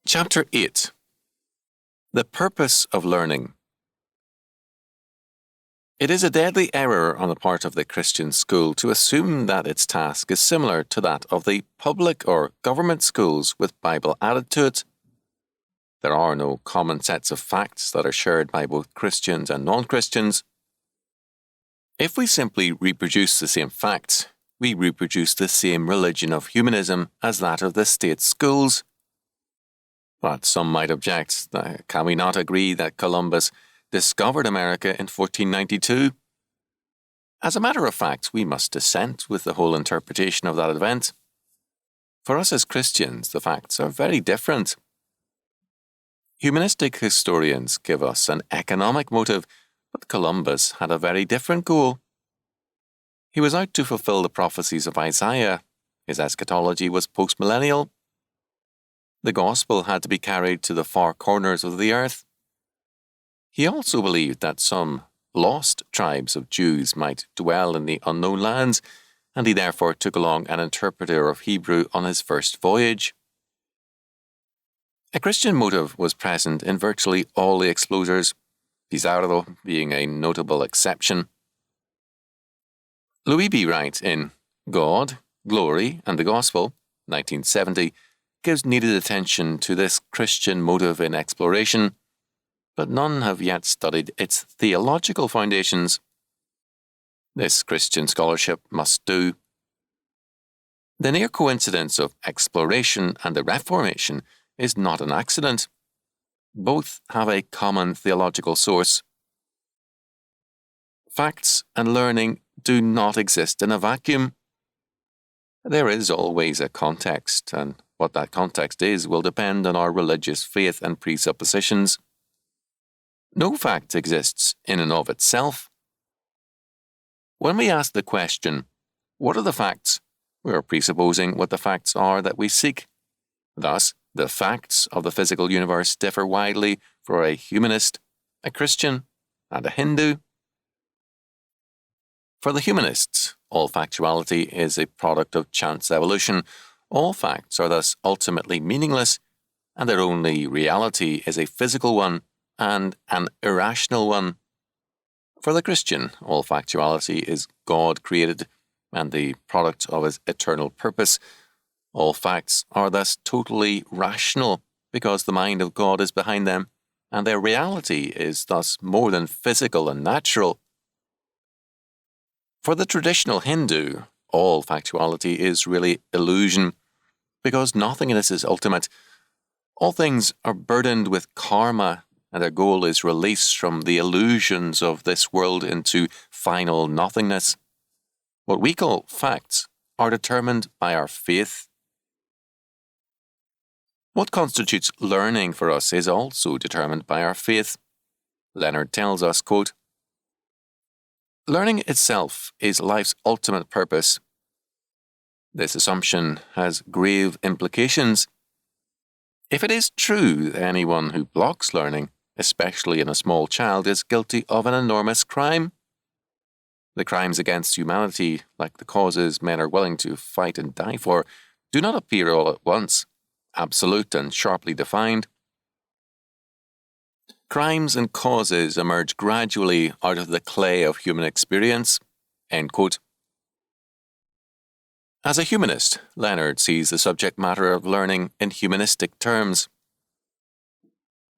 Chapter 8. The Purpose of Learning. It is a deadly error on the part of the Christian school to assume that its task is similar to that of the public or government schools with Bible added to it. There are no common sets of facts that are shared by both Christians and non-Christians. If we simply reproduce the same facts, we reproduce the same religion of humanism as that of the state schools. But some might object, can we not agree that Columbus discovered America in 1492? As a matter of fact, we must dissent with the whole interpretation of that event. For us as Christians, the facts are very different. Humanistic historians give us an economic motive, but Columbus had a very different goal. He was out to fulfill the prophecies of Isaiah. His eschatology was postmillennial. The gospel had to be carried to the far corners of the earth. He also believed that some lost tribes of Jews might dwell in the unknown lands, and he therefore took along an interpreter of Hebrew on his first voyage. A Christian motive was present in virtually all the explorers, Pizarro being a notable exception. Louis B. Wright in God, Glory, and the Gospel, 1970, gives needed attention to this Christian motive in exploration, but none have yet studied its theological foundations. This Christian scholarship must do. The near coincidence of exploration and the Reformation is not an accident. Both have a common theological source. Facts and learning do not exist in a vacuum. There is always a context, and what that context is will depend on our religious faith and presuppositions. No fact exists in and of itself. When we ask the question, what are the facts? We are presupposing what the facts are that we seek. Thus, the facts of the physical universe differ widely for a humanist, a Christian, and a Hindu. For the humanists, all factuality is a product of chance evolution. All facts are thus ultimately meaningless, and their only reality is a physical one and an irrational one. For the Christian, all factuality is God-created and the product of his eternal purpose. All facts are thus totally rational because the mind of God is behind them, and their reality is thus more than physical and natural. For the traditional Hindu, all factuality is really illusion, because nothing in this is ultimate. All things are burdened with karma, and their goal is release from the illusions of this world into final nothingness. What we call facts are determined by our faith. What constitutes learning for us is also determined by our faith. Leonard tells us, quote, "Learning itself is life's ultimate purpose." This assumption has grave implications. If it is true that anyone who blocks learning, especially in a small child, is guilty of an enormous crime. The crimes against humanity, like the causes men are willing to fight and die for, do not appear all at once, absolute and sharply defined. Crimes and causes emerge gradually out of the clay of human experience. End quote. As a humanist, Leonard sees the subject matter of learning in humanistic terms.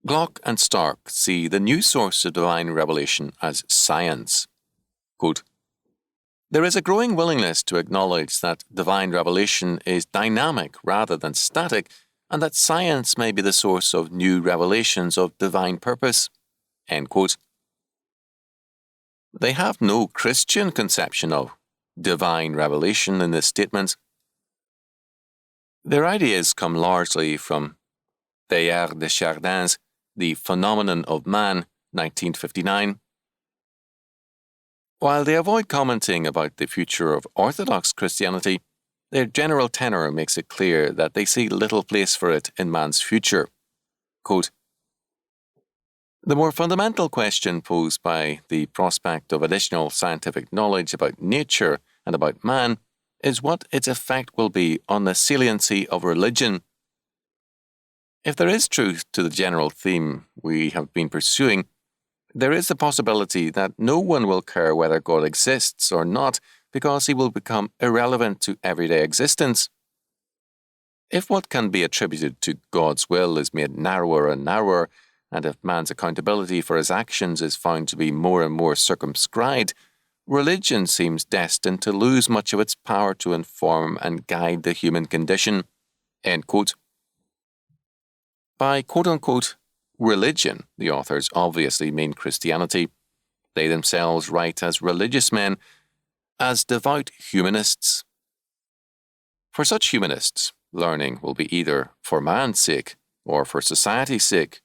Glock and Stark see the new source of divine revelation as science. Quote, "There is a growing willingness to acknowledge that divine revelation is dynamic rather than static, and that science may be the source of new revelations of divine purpose." End quote. They have no Christian conception of divine revelation in this statement. Their ideas come largely from Teilhard de Chardin's The Phenomenon of Man, 1959. While they avoid commenting about the future of Orthodox Christianity, their general tenor makes it clear that they see little place for it in man's future. Quote, "The more fundamental question posed by the prospect of additional scientific knowledge about nature and about man is what its effect will be on the saliency of religion. If there is truth to the general theme we have been pursuing, there is the possibility that no one will care whether God exists or not because he will become irrelevant to everyday existence. If what can be attributed to God's will is made narrower and narrower, and if man's accountability for his actions is found to be more and more circumscribed, religion seems destined to lose much of its power to inform and guide the human condition. End quote. By quote-unquote religion, the authors obviously mean Christianity. They themselves write as religious men, as devout humanists. For such humanists, learning will be either for man's sake or for society's sake.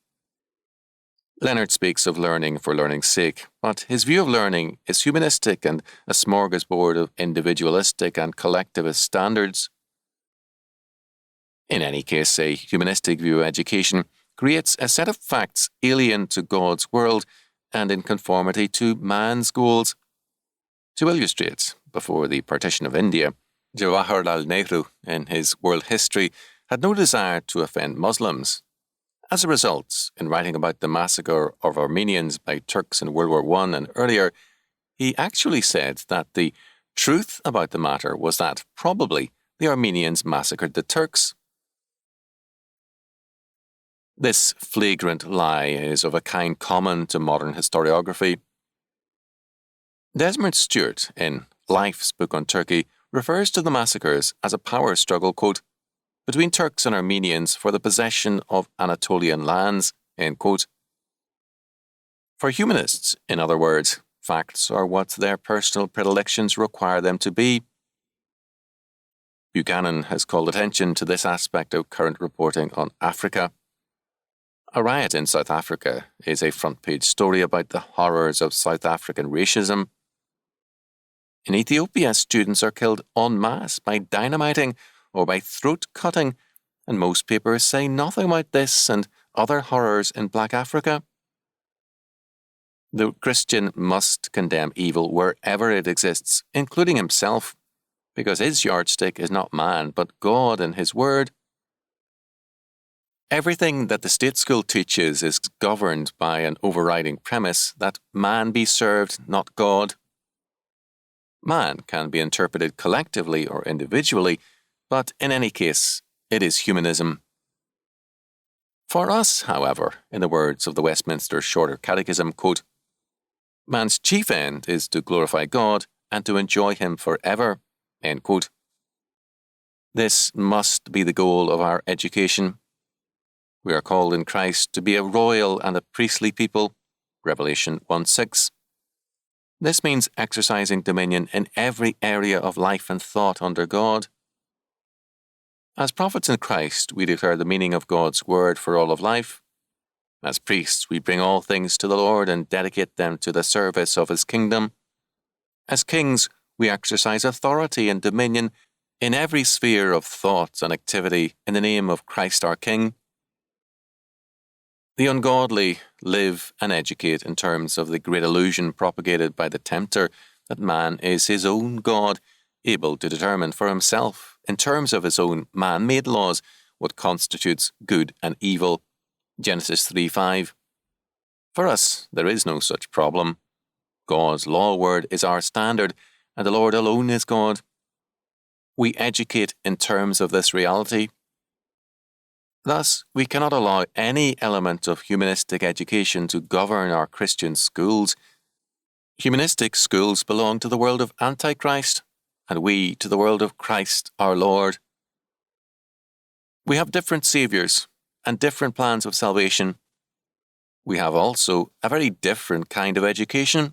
Leonard speaks of learning for learning's sake, but his view of learning is humanistic and a smorgasbord of individualistic and collectivist standards. In any case, a humanistic view of education creates a set of facts alien to God's world and in conformity to man's goals. To illustrate, before the partition of India, Jawaharlal Nehru, in his world history, had no desire to offend Muslims. As a result, in writing about the massacre of Armenians by Turks in World War I and earlier, he actually said that the truth about the matter was that probably the Armenians massacred the Turks. This flagrant lie is of a kind common to modern historiography. Desmond Stewart, in Life's book on Turkey, refers to the massacres as a power struggle, quote, between Turks and Armenians for the possession of Anatolian lands, end quote. For humanists, in other words, facts are what their personal predilections require them to be. Buchanan has called attention to this aspect of current reporting on Africa. A riot in South Africa is a front-page story about the horrors of South African racism. In Ethiopia, students are killed en masse by dynamiting or by throat-cutting, and most papers say nothing about this and other horrors in Black Africa. The Christian must condemn evil wherever it exists, including himself, because his yardstick is not man, but God and his word. Everything that the state school teaches is governed by an overriding premise that man be served, not God. Man can be interpreted collectively or individually, but in any case, it is humanism. For us, however, in the words of the Westminster Shorter Catechism, quote, man's chief end is to glorify God and to enjoy him forever, end quote. This must be the goal of our education. We are called in Christ to be a royal and a priestly people, Revelation 1:6. This means exercising dominion in every area of life and thought under God. As prophets in Christ, we declare the meaning of God's word for all of life. As priests, we bring all things to the Lord and dedicate them to the service of his kingdom. As kings, we exercise authority and dominion in every sphere of thought and activity in the name of Christ our King. The ungodly live and educate in terms of the great illusion propagated by the tempter that man is his own God, able to determine for himself, in terms of his own man-made laws, what constitutes good and evil. Genesis 3:5. For us, there is no such problem. God's law word is our standard, and the Lord alone is God. We educate in terms of this reality. Thus, we cannot allow any element of humanistic education to govern our Christian schools. Humanistic schools belong to the world of Antichrist, and we to the world of Christ our Lord. We have different saviours and different plans of salvation. We have also a very different kind of education.